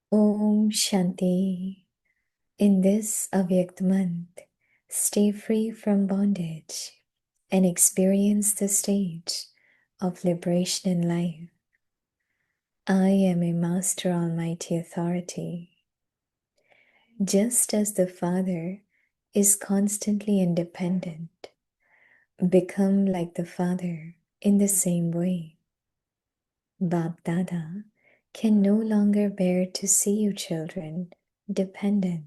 Om Shanti. In this Avyakt month, stay free from bondage and experience the stage of liberation in life. I am a Master Almighty Authority. Just as the Father is constantly independent, become like the Father in the same way. Bab Dada can no longer bear to see you children dependent.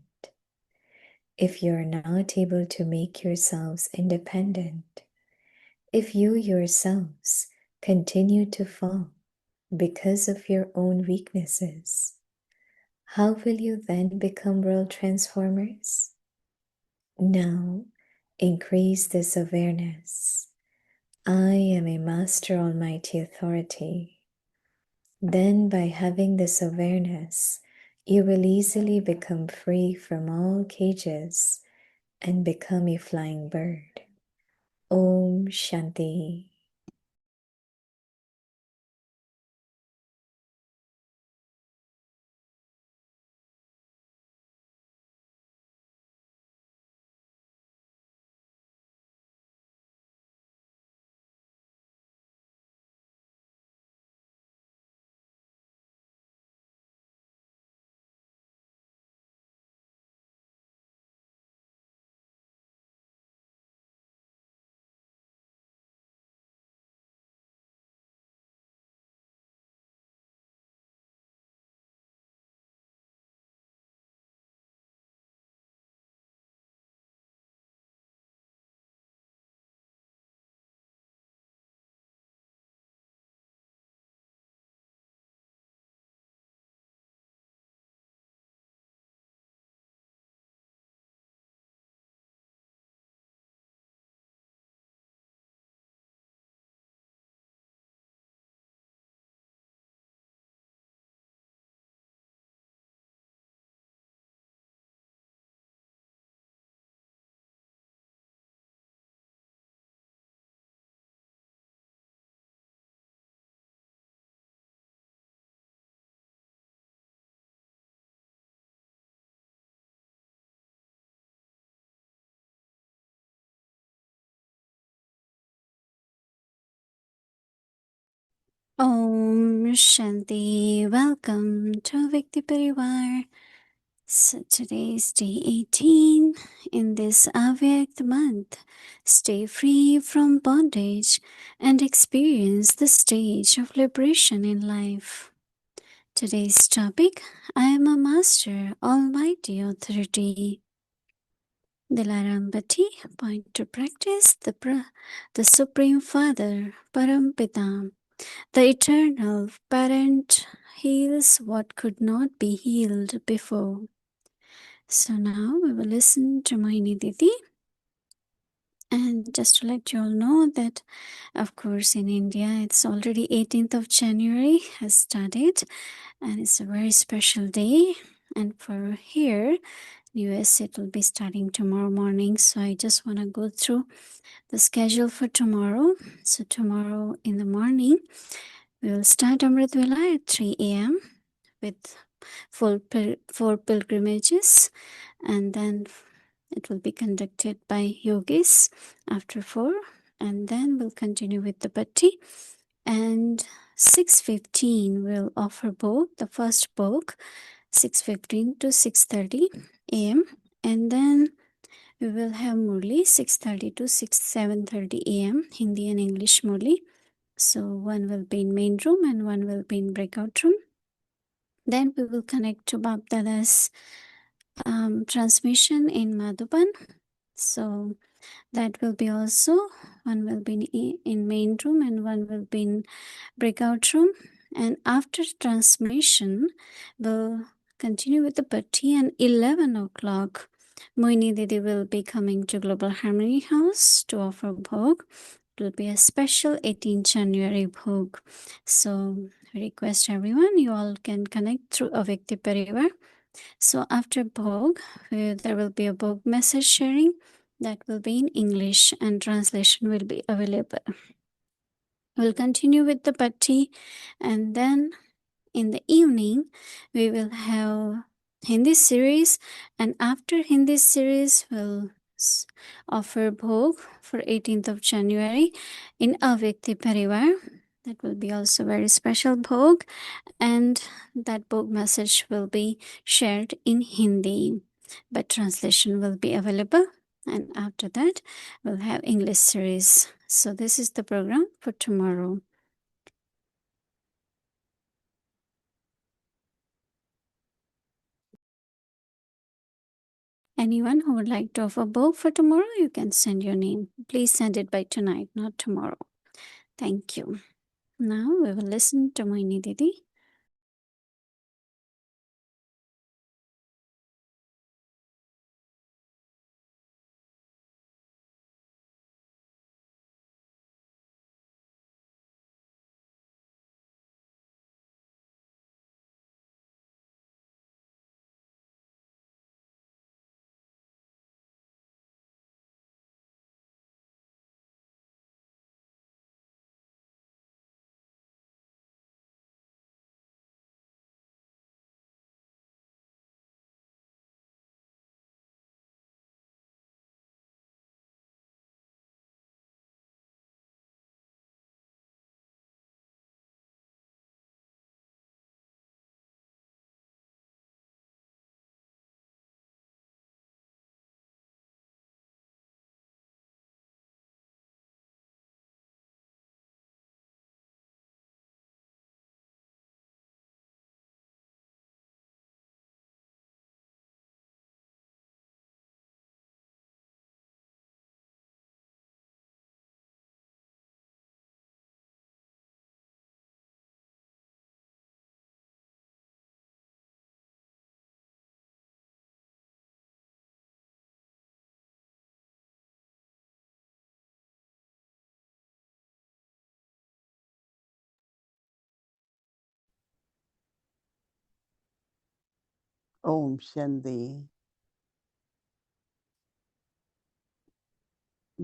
If you are not able to make yourselves independent, if you yourselves continue to fall because of your own weaknesses, how will you then become world transformers? Now, increase this awareness. I am a Master Almighty Authority. Then, by having this awareness, you will easily become free from all cages and become a flying bird. Om Shanti. Om Shanti. Welcome to Vikti Parivar. So today is day 18 in this Avyakt month. Stay free from bondage and experience the stage of liberation in life. Today's topic, I am a Master, Almighty Authority. Dilaram Bhatti, point to practice the Supreme Father, Parampita. The eternal parent heals what could not be healed before. So now we will listen to Mohini Didi. And just to let you all know that, of course, in India, it's already 18th of January has started. And it's a very special day. And for here, US, it will be starting tomorrow morning. So I just want to go through the schedule for tomorrow. So tomorrow in the morning, we will start Amrit Vela at 3 a.m. with four pilgrimages, and then it will be conducted by yogis after 4, and then we'll continue with the bhatti. And 6:15 we'll offer both the first book, 6:15 to 6:30 a.m. and then we will have Murli 6:30 to 7:30 a.m. Hindi and English Murli. So one will be in main room and one will be in breakout room. Then we will connect to Bab Dada's transmission in Madhuban. So that will be also, one will be in main room and one will be in breakout room. And after transmission, we'll continue with the bhatti, and 11 o'clock, Mohini Didi will be coming to Global Harmony House to offer bhog. It will be a special 18 January bhog. So request everyone, you all can connect through Avyakti Parivar. So after bhog, there will be a bhog message sharing that will be in English and translation will be available. We'll continue with the bhatti, and then In the evening, we will have Hindi series, and after Hindi series, we'll offer Bhog for 18th of January in Avyakti Parivar. That will be also very special Bhog, and that Bhog message will be shared in Hindi, but translation will be available. And after that, we'll have English series. So this is the program for tomorrow. Anyone who would like to offer book for tomorrow, you can send your name. Please send it by tonight, not tomorrow. Thank you. Now we will listen to Mohini Didi. Om Shanti.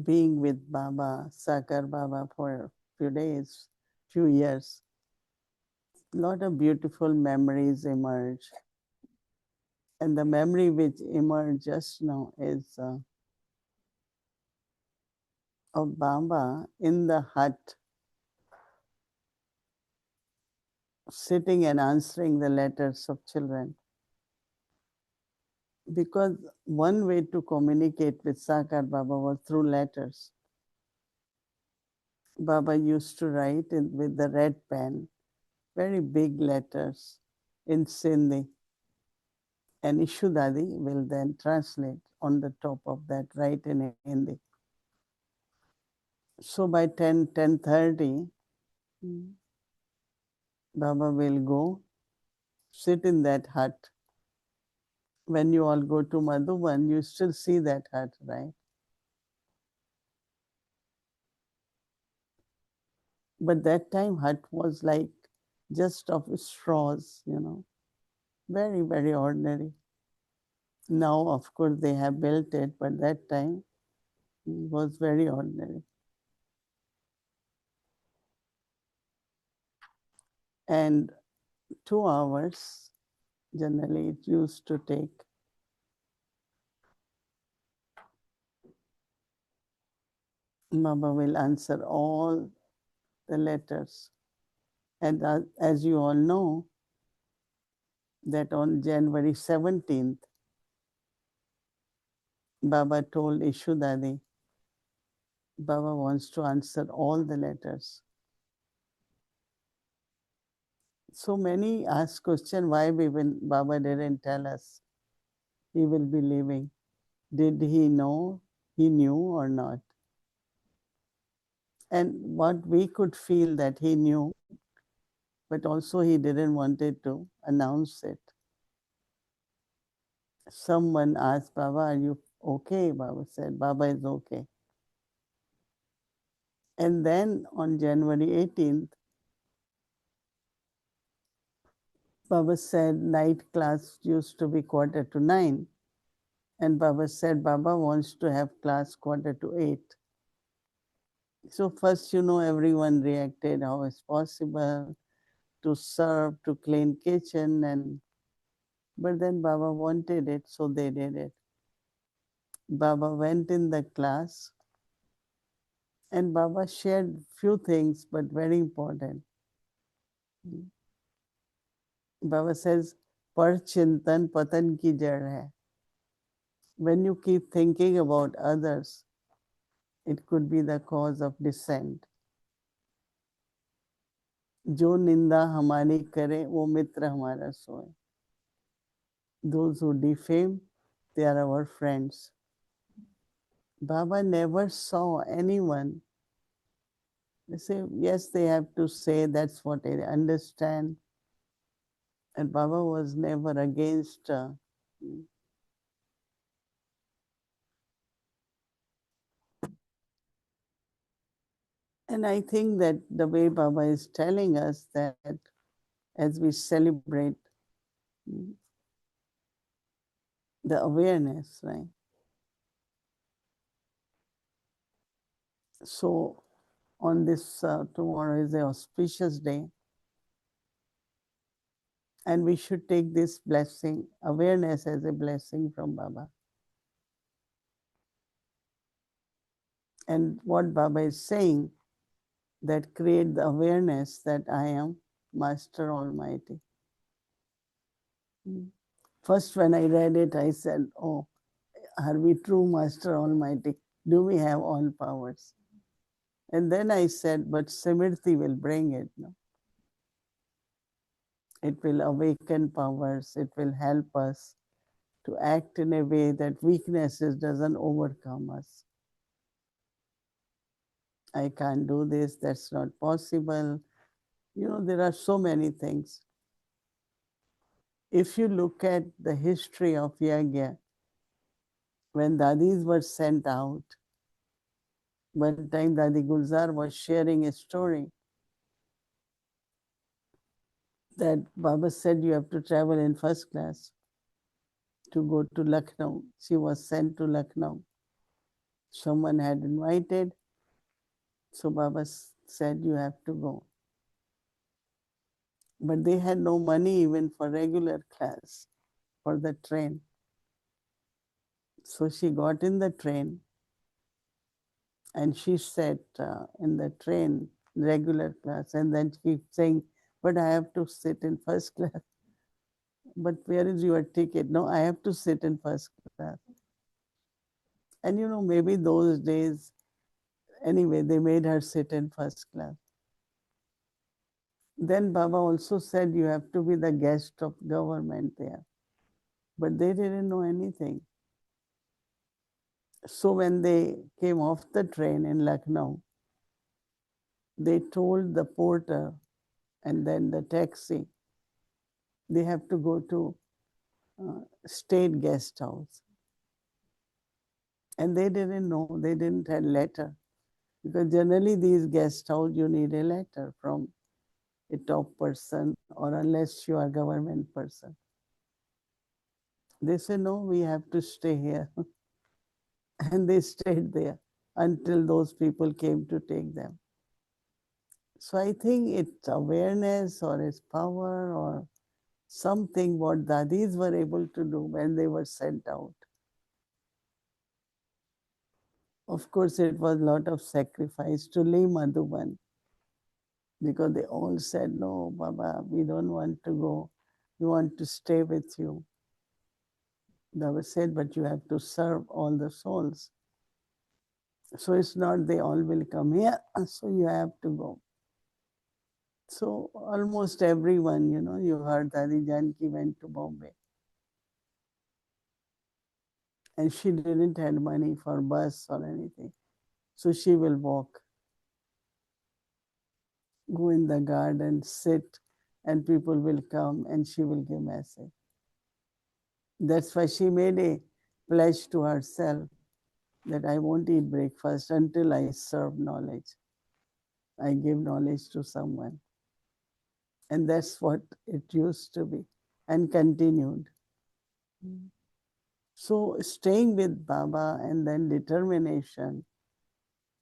Being with Baba, Sakar Baba for a few days, few years, a lot of beautiful memories emerge. And the memory which emerged just now is of Baba in the hut, sitting and answering the letters of children. Because one way to communicate with Sakar Baba was through letters. Baba used to write with the red pen, very big letters in Sindhi. And Ishu Dadi will then translate on the top of that, right in Hindi. So by 10:30, Baba will go sit in that hut. When you all go to Madhuban, you still see that hut, right? But that time hut was like just of straws, very, very ordinary. Now, of course, they have built it, but that time it was very ordinary. And 2 hours generally it used to take. Baba will answer all the letters. And as you all know, that on January 17th, Baba told Ishu Dadi, Baba wants to answer all the letters. So many ask question why Baba didn't tell us he will be leaving. Did he know? He knew or not? And what we could feel that he knew, but also he didn't wanted to announce it. Someone asked Baba, are you okay? Baba said, Baba is okay. And then on January 18th, Baba said night class used to be 8:45. And Baba said Baba wants to have class 7:45. So first, everyone reacted, how is possible? to serve, to clean kitchen, and but then Baba wanted it, so they did it. Baba went in the class and Baba shared few things, but very important. Baba says, "Par chintan patan ki jad hai." When you keep thinking about others, it could be the cause of descent. जो निंदा हमारी करे वो मित्र हमारा सोए. Those who defame, they are our friends. Baba never saw anyone. They say, yes, they have to say that's what I understand. And Baba was never against. And I think that the way Baba is telling us that as we celebrate the awareness, right? So on this tomorrow is an auspicious day, and we should take this blessing, awareness, as a blessing from Baba. And what Baba is saying, that create the awareness that I am Master Almighty. First, when I read it, I said, oh, are we true Master Almighty? Do we have all powers? And then I said, but Simriti will bring it. No? It will awaken powers. It will help us to act in a way that weaknesses doesn't overcome us. I can't do this. That's not possible. You know, there are so many things. If you look at the history of Yagya, when dadis were sent out, one time Dadi Gulzar was sharing a story that Baba said you have to travel in first class to go to Lucknow. She was sent to Lucknow. Someone had invited, so Baba said you have to go. But they had no money even for regular class, for the train. So she got in the train and she sat in the train, regular class, and then she kept saying, but I have to sit in first class. But where is your ticket? No, I have to sit in first class. And you know, maybe those days, anyway, they made her sit in first class. Then Baba also said you have to be the guest of government there. But they didn't know anything. So when they came off the train in Lucknow, they told the porter and then the taxi, they have to go to state guest house. And they didn't know, they didn't have letter. Because generally these guest house, you need a letter from a top person or unless you are government person. They say, no, we have to stay here. And they stayed there until those people came to take them. So I think it's awareness or it's power or something what dadis were able to do when they were sent out. Of course, it was a lot of sacrifice to leave Madhuban because they all said, no, Baba, we don't want to go. We want to stay with you. Baba said, but you have to serve all the souls. So it's not they all will come here, so you have to go. So almost everyone, you know, you heard Dadi Janki went to Bombay. And she didn't have money for bus or anything. So she will walk, go in the garden, sit, and people will come and she will give message. That's why she made a pledge to herself that I won't eat breakfast until I serve knowledge. I give knowledge to someone. And that's what it used to be and continued. So staying with Baba and then determination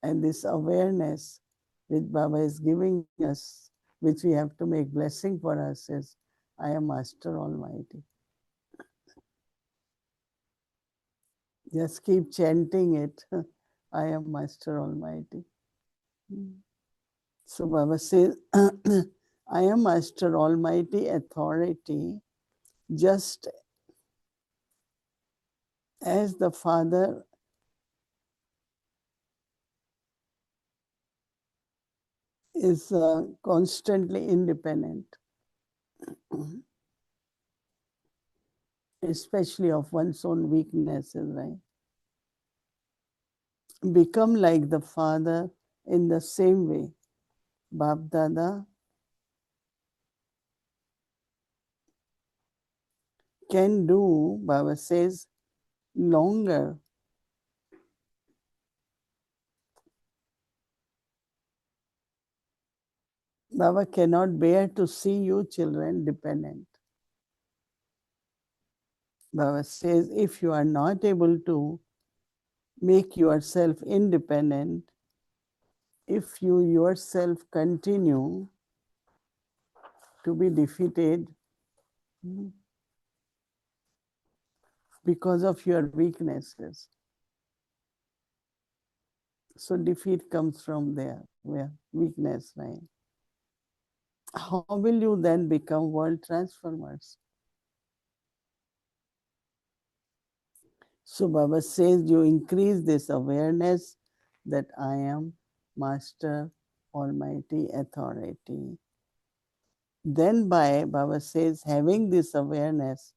and this awareness which Baba is giving us which we have to make blessing for us, is I am Master Almighty. Just keep chanting it. I am Master Almighty. So Baba says, I am Master Almighty authority, just as the Father is constantly independent, especially of one's own weaknesses, right? Become like the Father in the same way. Bab Dada can do, Baba says, longer. Baba cannot bear to see you children dependent. Baba says, if you are not able to make yourself independent, if you yourself continue to be defeated because of your weaknesses. So defeat comes from there, where weakness, right? How will you then become world transformers? So Baba says you increase this awareness that I am Master Almighty Authority. Then by, Baba says, having this awareness,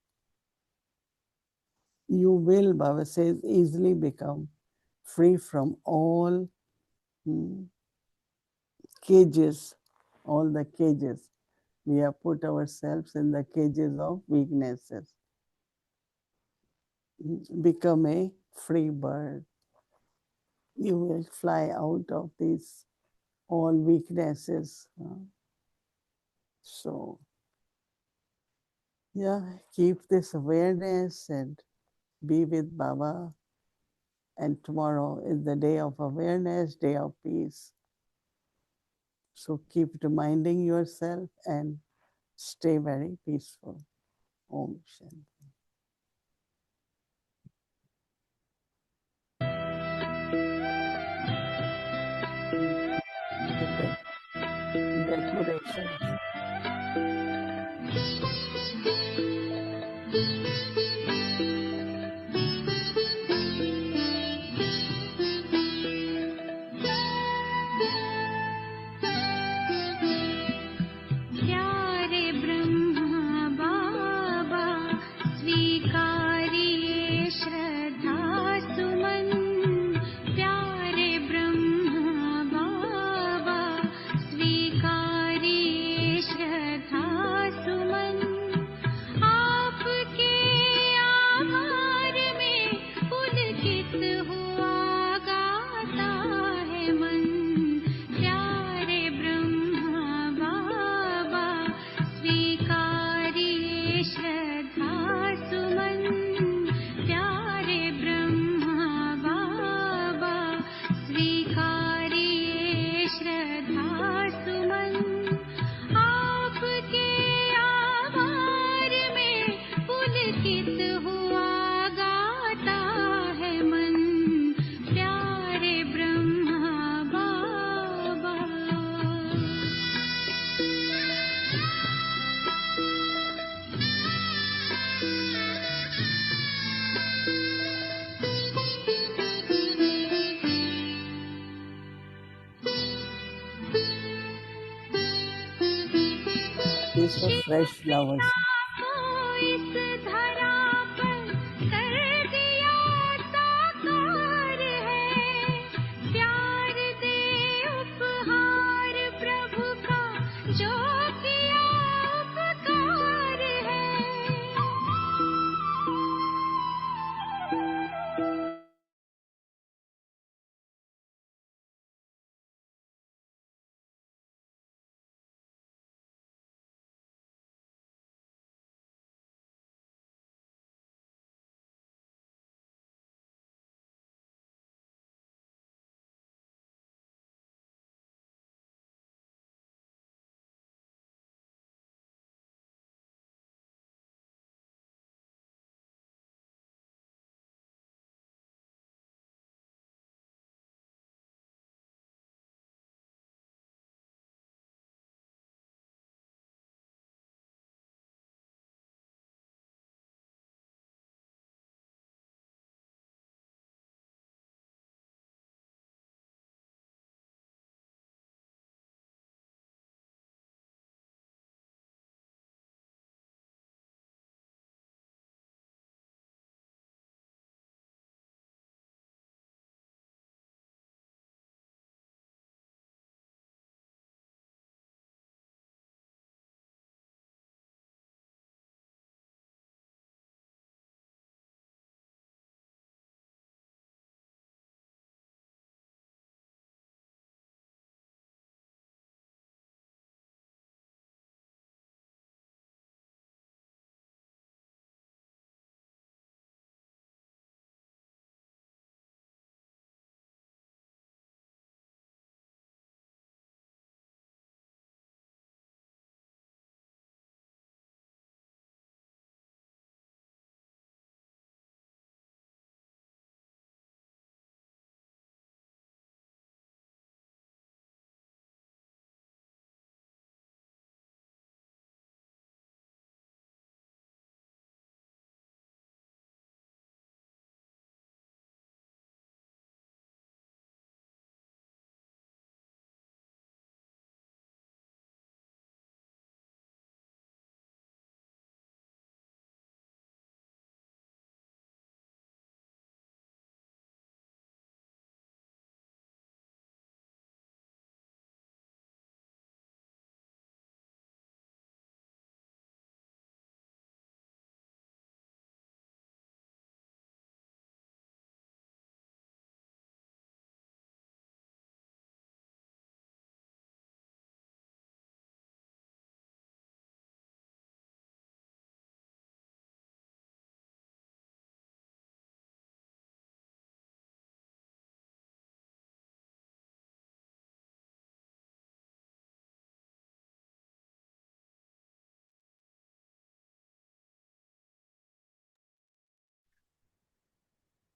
you will, Baba says, easily become free from all cages, all the cages. We have put ourselves in the cages of weaknesses. Become a free bird. You will fly out of these all weaknesses. So, yeah, keep this awareness and be with Baba. And tomorrow is the day of awareness, day of peace. So keep reminding yourself and stay very peaceful. Om Shanti. Decorations. प्यारे ब्रह्मा बाबा स्वीकारिए श्रद्धा सुमन प्यारे ब्रह्मा बाबा स्वीकारिए श्रद्धा सुमन आपके आभार में पुलकित हुआ गाता है मन प्यारे ब्रह्मा बाबा स्वीकारिए श्रद्धा सुमन प्यारे ब्रह्मा बाबा स्वीकारिए श्रद्धा सुमन आपके आभार में पुलकित हुआ गाता है मन प्यारे ब्रह्मा बाबा Taste of fresh flowers. को इस धरा पर कर दिया साकार है प्यार दे उपहार प्रभु का जो किया उपकार है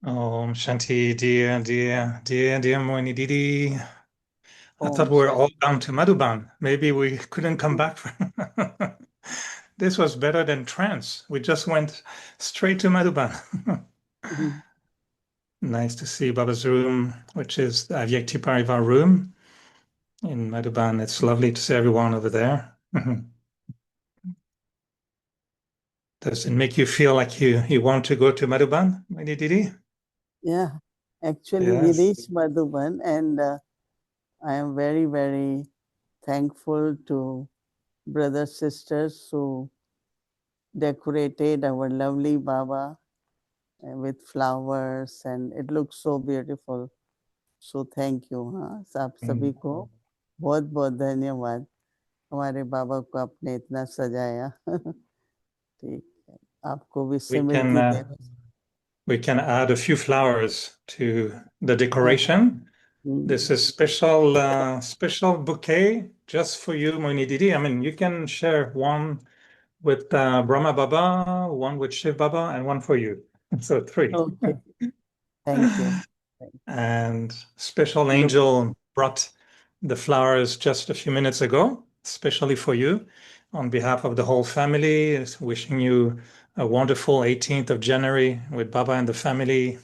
Oh, Shanti, dear Mohini Didi. I thought Om we were all Shanti. down to Madhuban. Maybe we couldn't come back. This was better than trance. We just went straight to Madhuban. Mhm. Nice to see Baba's room, which is the Avyakti Parivar room in Madhuban. It's lovely to see everyone over there. Does it make you feel like you want to go to Madhuban, Mohini Didi? Yeah, actually, we Yes. reached Madhuban, and I am very, very thankful to brothers, sisters who decorated our lovely Baba with flowers, and it looks so beautiful. So thank you. हाँ आप सभी को बहुत बहुत धन्यवाद हमारे बाबा को आपने इतना सजाया ठीक है आपको भी We सिमृद्धि can Dev we can add a few flowers to the हाँ decoration. This hmm, is special bouquet just for you, Mohini Didi. I mean, you can share one with Brahma Baba, one with Shiv Baba, and one for you. So three. okay thank you And special look angel brought the flowers just a few minutes ago, especially for you, on behalf of the whole family. Wishing you a wonderful 18th of January with Baba and the family.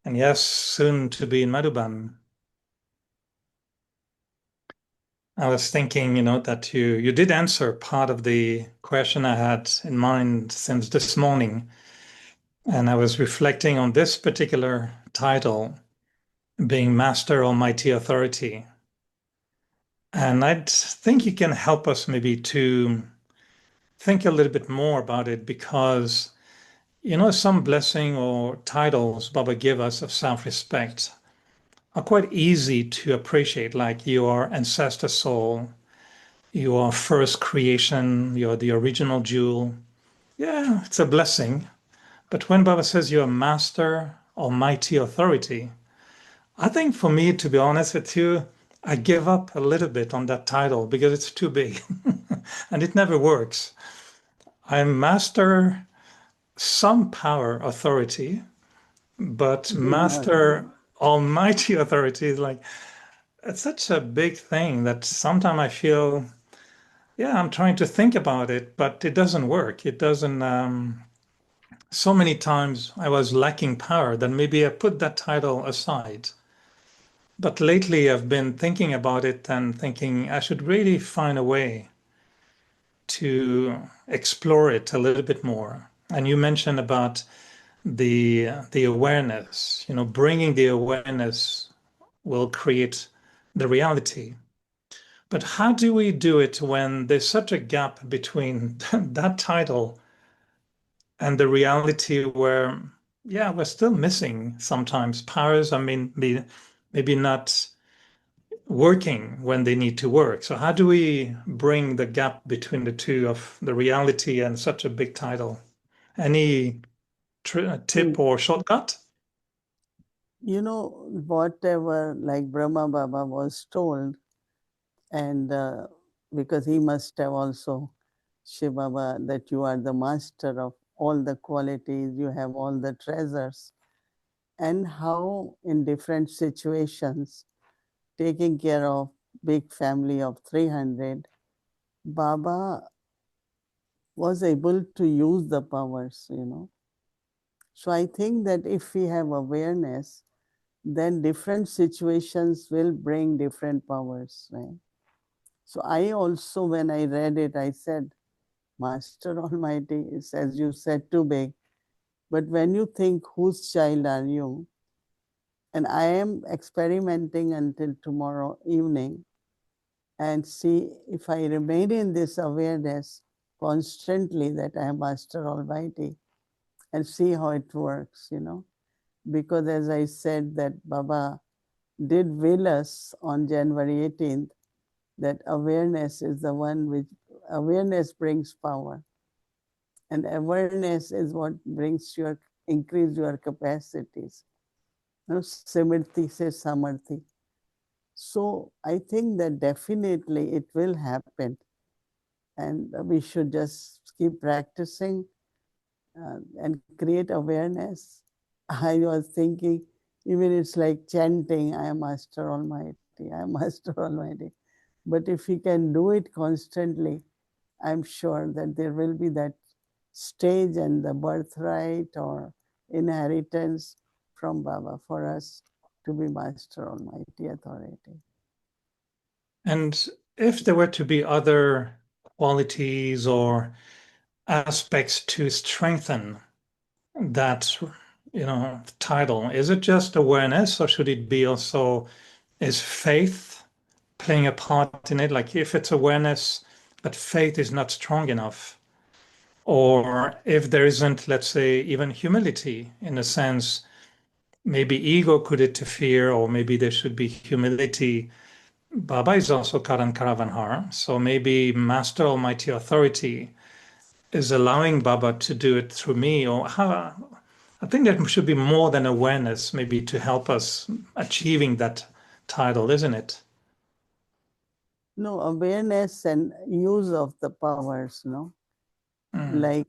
And yes, soon to be in Madhuban. I was thinking, that you did answer part of the question I had in mind since this morning. And I was reflecting on this particular title, being Master Almighty Authority. And I think you can help us maybe to think a little bit more about it because, some blessing or titles Baba give us of self-respect are quite easy to appreciate, like your ancestor soul, your first creation, you're the original jewel. Yeah, it's a blessing. But when Baba says you're a master, almighty authority, I think for me, to be honest with you, I give up a little bit on that title because it's too big and it never works. I'm master some power authority, but master almighty authority is like, it's such a big thing that sometimes I feel, yeah, I'm trying to think about it, but it doesn't work. It doesn't. So many times I was lacking power that maybe I put that title aside. But lately I've been thinking about it and thinking I should really find a way to explore it a little bit more. And you mentioned about the awareness, bringing the awareness will create the reality. But how do we do it when there's such a gap between that title and the reality where, yeah, we're still missing sometimes powers? I mean, maybe not working when they need to work. So how do we bring the gap between the two of the reality and such a big title? Any tip or shortcut? you know whatever like Brahma Baba was told and because he must have also Shiv Baba that you are the master of all the qualities you have all the treasures and how in different situations taking care of big family of 300 Baba was able to use the powers. So I think that if we have awareness then different situations will bring different powers, right? So I also when I read it I said Master Almighty is as you said too big, but when you think whose child are you, and I am experimenting until tomorrow evening and see if I remain in this awareness constantly that I am Master Almighty and see how it works. Because as I said that Baba did will us on January 18th, that awareness is the one which, awareness brings power. And awareness is what brings increase your capacities. Simrti says samarthi. So I think that definitely it will happen. And we should just keep practicing and create awareness I was thinking, even it's like chanting, I am Master Almighty, I am Master Almighty. But if he can do it constantly, I'm sure that there will be that stage and the birthright or inheritance from Baba for us to be Master Almighty Authority. And if there were to be other qualities or aspects to strengthen that, title, is it just awareness or should it be also, is faith playing a part in it? Like if it's awareness, but faith is not strong enough, or if there isn't, let's say, even humility in a sense, maybe ego could interfere, or maybe there should be humility. Baba is also Karan Karavanhar, so maybe Master Almighty Authority is allowing Baba to do it through me, or how. I think there should be more than awareness, maybe to help us achieving that title, isn't it? No, awareness and use of the powers, no? Like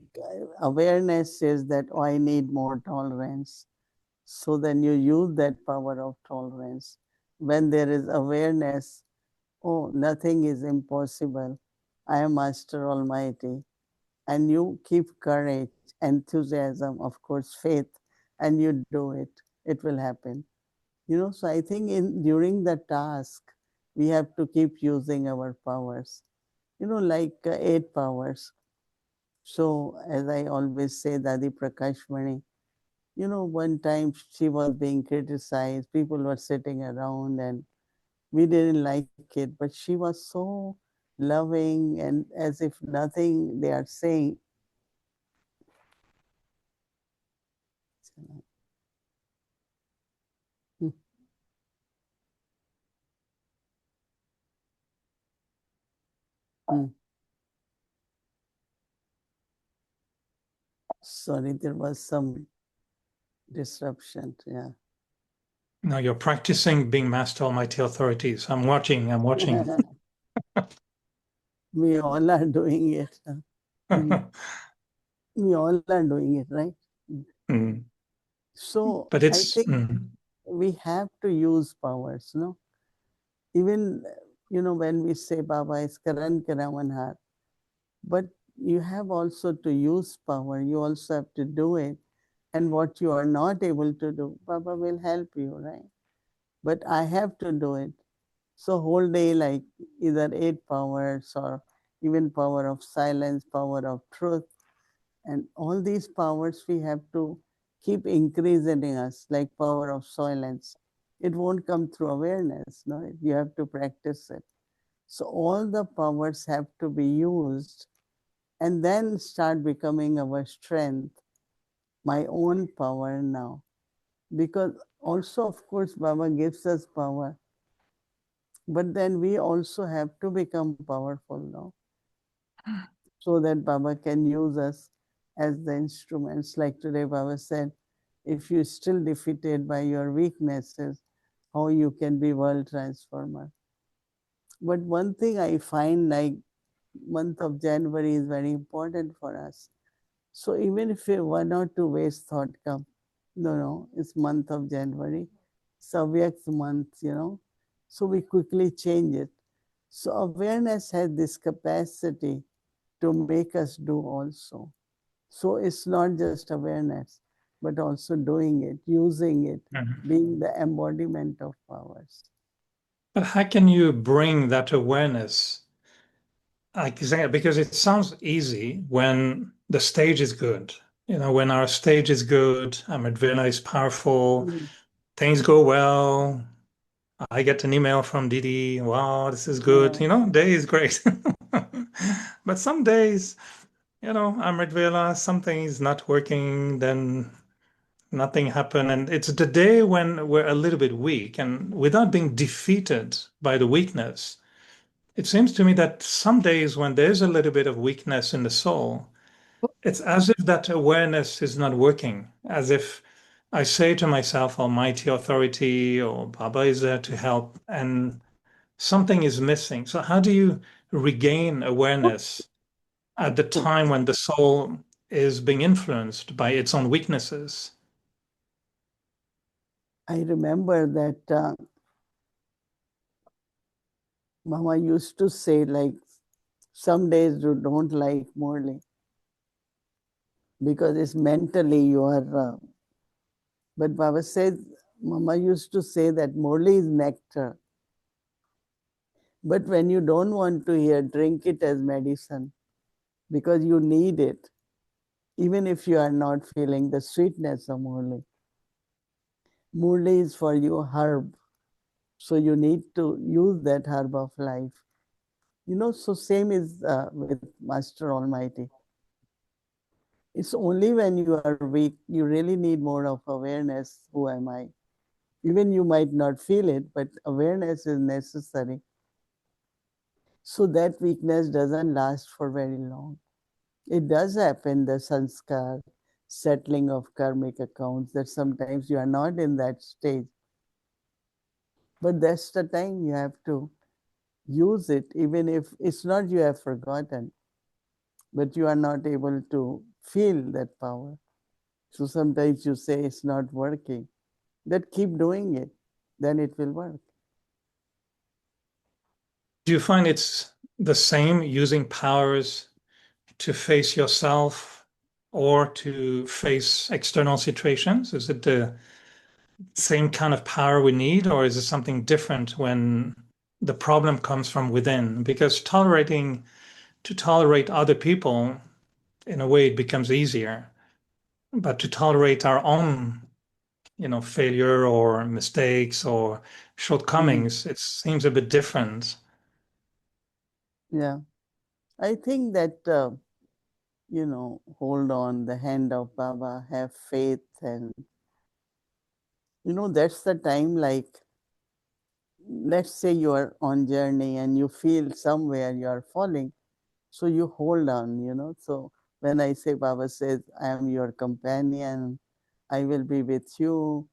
awareness is that, oh, I need more tolerance. So then you use that power of tolerance. When there is awareness, oh, nothing is impossible. I am Master Almighty. And you keep courage, enthusiasm, of course, faith, and you do it. It will happen. So I think during the task, we have to keep using our powers, like 8 powers. So as I always say, Dadi Prakashmani, one time she was being criticized, people were sitting around and we didn't like it, but she was so loving and as if nothing they are saying. Sorry, there was some disruption. Yeah. No, you're practicing being Master Almighty Authorities. I'm watching. We all are doing it. We all are doing it, right? Mm. So But I it's think we have to use powers, no? Even, when we say Baba is Karan Karamanhar, but you have also to use power. You also have to do it. And what you are not able to do, Baba will help you, right? But I have to do it. So whole day, like either 8 powers or even power of silence, power of truth, and all these powers we have to keep increasing in us, like power of silence. It won't come through awareness, no? You have to practice it. So all the powers have to be used and then start becoming our strength, my own power now. Because also, of course, Baba gives us power, but then we also have to become powerful now so that Baba can use us as the instruments. Like today, Baba said, if you're still defeated by your weaknesses, how you can be world transformer. But one thing I find, like month of January is very important for us. So even if 1 or 2 ways thought come, no, it's month of January, Savyak's month, so we quickly change it. So awareness has this capacity to make us do also. So it's not just awareness, but also doing it, using it, being the embodiment of powers. But how can you bring that awareness? Because it sounds easy when the stage is good. When our stage is good, Amritvela is powerful, things go well. I get an email from Didi. Wow, this is good. Day is great. But some days, Amritvela, something is not working, then nothing happened. And it's the day when we're a little bit weak and without being defeated by the weakness. It seems to me that some days when there's a little bit of weakness in the soul, it's as if that awareness is not working, as if I say to myself, Almighty Authority or Baba is there to help, and something is missing. So, how do you regain awareness at the time when the soul is being influenced by its own weaknesses? I remember that Mama used to say, like, some days you don't like Morley because it's mentally you are. But Baba says, Mama used to say that Morley is nectar. But when you don't want to hear, drink it as medicine because you need it, even if you are not feeling the sweetness of Morley. Morley is for you herb. So you need to use that herb of life. So same is with Master Almighty. It's only when you are weak, you really need more of awareness. Who am I? Even you might not feel it, but awareness is necessary. So that weakness doesn't last for very long. It does happen, the sanskar, settling of karmic accounts, that sometimes you are not in that stage. But that's the time you have to use it, even if it's not you have forgotten, but you are not able to feel that power. So sometimes you say it's not working. But keep doing it, then it will work. Do you find it's the same using powers to face yourself or to face external situations? Is it the same kind of power we need, or is it something different when the problem comes from within? Because to tolerate other people, in a way, it becomes easier. But to tolerate our own, failure or mistakes or shortcomings, it seems a bit different. Yeah. I think that, hold on the hand of Baba, have faith. And, that's the time, like, let's say you are on journey and you feel somewhere you are falling. So you hold on. So when I say, Baba says, I am your companion, I will be with you,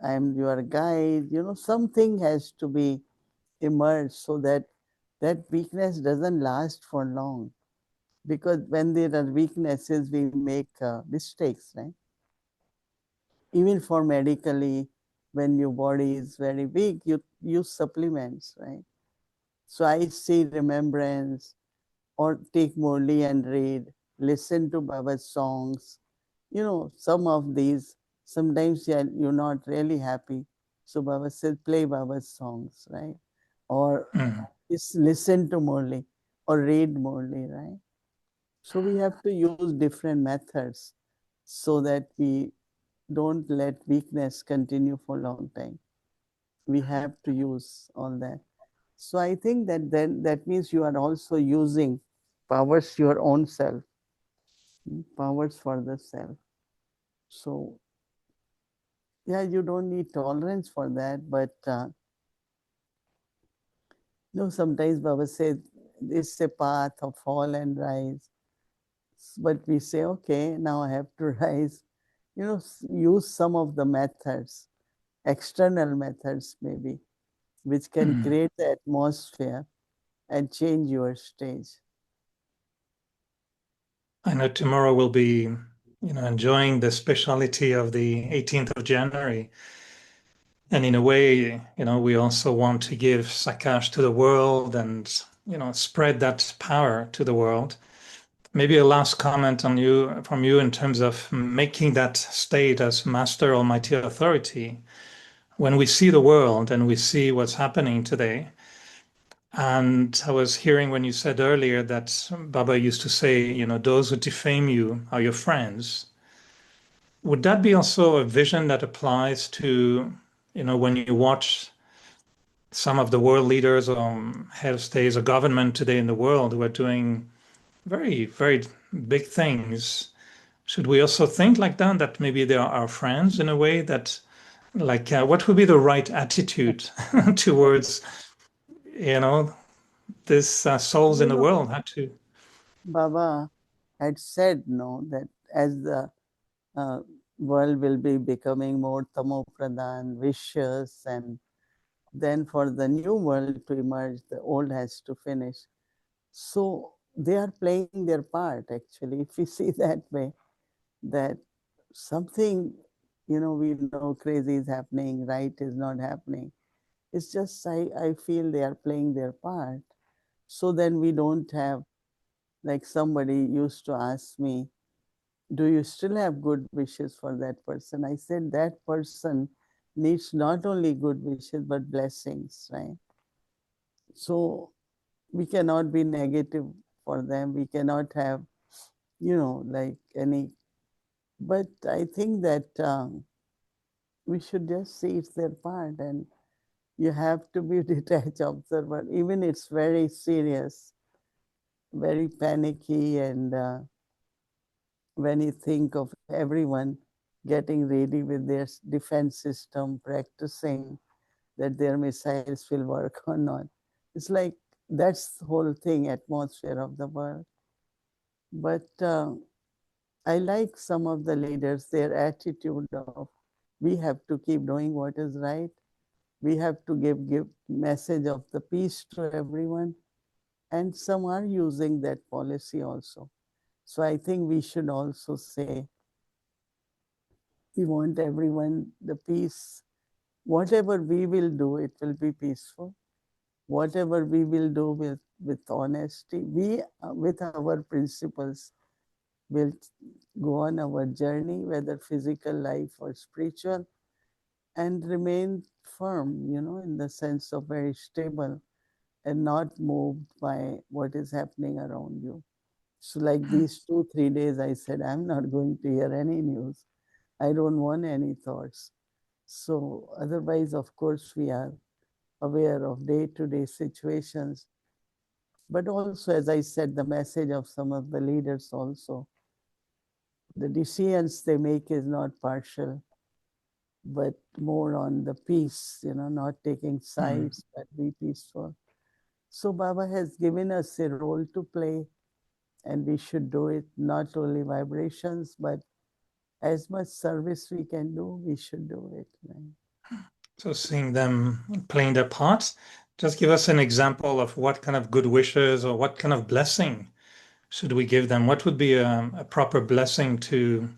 I am your guide, something has to be emerged so that that weakness doesn't last for long. Because when there are weaknesses, we make mistakes, right? Even for medically, when your body is very weak, you use supplements, right? So I see remembrance, or take Murli and read, listen to Baba's songs. Some of these, sometimes you're not really happy. So Baba says, play Baba's songs, right? Or just listen to Murli or read Murli, right? So we have to use different methods so that we don't let weakness continue for a long time. We have to use all that. So I think that then that means you are also using powers your own self, powers for the self. So yeah, you don't need tolerance for that, but sometimes Baba said it's a path of fall and rise. But we say, okay, now I have to rise. Use some of the methods, external methods maybe, which can create the atmosphere and change your stage. I know tomorrow we'll be, enjoying the speciality of the 18th of January. And in a way, we also want to give Sakash to the world and, spread that power to the world. Maybe a last comment from you in terms of making that state as Master Almighty Authority. When we see the world and we see what's happening today, and I was hearing when you said earlier that Baba used to say, those who defame you are your friends. Would that be also a vision that applies to, when you watch some of the world leaders or head of states or government today in the world who are doing very, very big things? Should we also think like that, that maybe they are our friends in a way that, like, what would be the right attitude towards, this souls in the world had to. Baba had said, no, that as the world will be becoming more tamo pradhan, vicious, and then for the new world to emerge, the old has to finish. So they are playing their part, actually, if we see that way, that something we know crazy is happening, right is not happening. It's just I feel they are playing their part. So then we don't have, like somebody used to ask me, do you still have good wishes for that person? I said that person needs not only good wishes but blessings, right? So we cannot be negative for them. We cannot have, like any. But I think that we should just see it's their part, and you have to be detached observer. Even it's very serious, very panicky, and when you think of everyone getting ready with their defense system, practicing that their missiles will work or not. It's like that's the whole thing, atmosphere of the world. But I like some of the leaders, their attitude of we have to keep doing what is right. We have to give message of the peace to everyone. And some are using that policy also. So I think we should also say we want everyone the peace. Whatever we will do, it will be peaceful. Whatever we will do with honesty, we with our principles will go on our journey, whether physical life or spiritual, and remain firm, in the sense of very stable and not moved by what is happening around you. So, like these 2, 3 days, I said, I'm not going to hear any news. I don't want any thoughts. So, otherwise, of course, we are aware of day to day situations. But also, as I said, the message of some of the leaders also, the decisions they make is not partial, but more on the peace, not taking sides, but be peaceful. So Baba has given us a role to play, and we should do it, not only vibrations, but as much service we can do, we should do it. Right? So seeing them playing their parts, just give us an example of what kind of good wishes or what kind of blessing should we give them? What would be a proper blessing to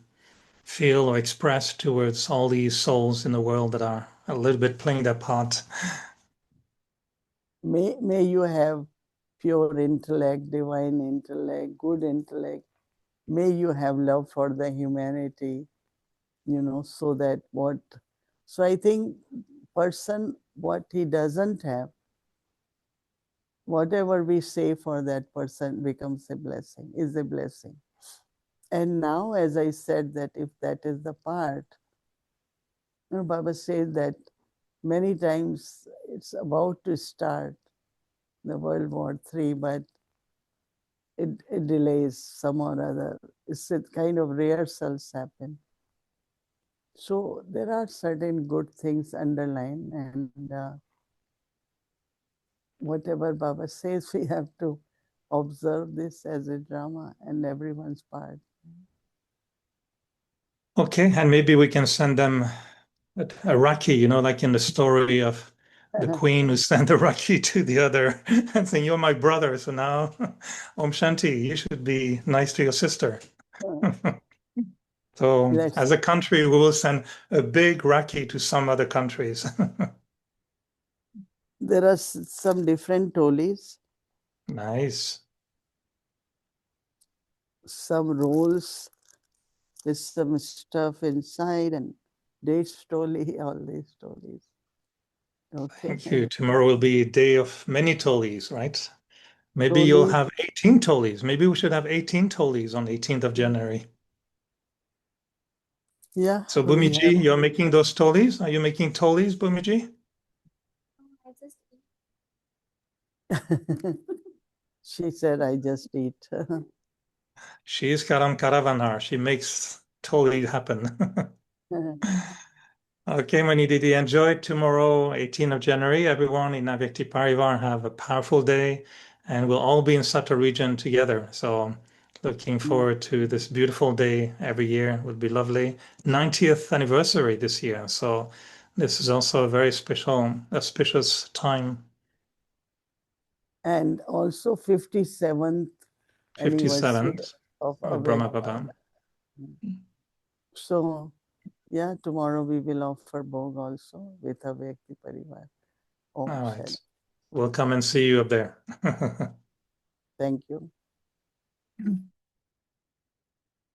feel or express towards all these souls in the world that are a little bit playing their part? May you have pure intellect, divine intellect, good intellect. May you have love for the humanity, so that so I think person, what he doesn't have, whatever we say for that person becomes a blessing, is a blessing. And now, as I said, that if that is the part, Baba says that many times it's about to start the World War III, but it delays some or other. It's a kind of rehearsals happen. So there are certain good things underlined, and whatever Baba says, we have to observe this as a drama and everyone's part. Okay, and maybe we can send them a Rakhi, like in the story of the queen who sent the Rakhi to the other and saying, "You're my brother, so now, Om Shanti, you should be nice to your sister." So, Let's as a country, we will send a big Rakhi to some other countries. There are some different tolis, Nice. some rolls with some stuff inside, and dates toli, all these tolis. Okay. Thank you. Tomorrow will be a day of many tolis, right? Maybe you'll Tolis, have 18 tolis. Maybe we should have 18 tolis on 18th of January. yeah, So, we have. Bhumiji, you're making those tolis? Are you making tolis, Bhumiji? She said, I just eat. She is Karam Karavanar. She makes totally happen. Okay, Mohini Didi, enjoy tomorrow, 18th of January. Everyone in Avyakti Parivar have a powerful day, and we'll all be in Satta region together. So looking forward to this beautiful day every year. It would be lovely. 90th anniversary this year. So this is also a very special, auspicious time. And also 57th anniversary 57th of of Brahma Avyakt Baba. Baba. So Yeah, tomorrow we will offer Bhog also with a Vyakti Parivar. Om All right. Shanti. We'll come and see you up there. Thank you.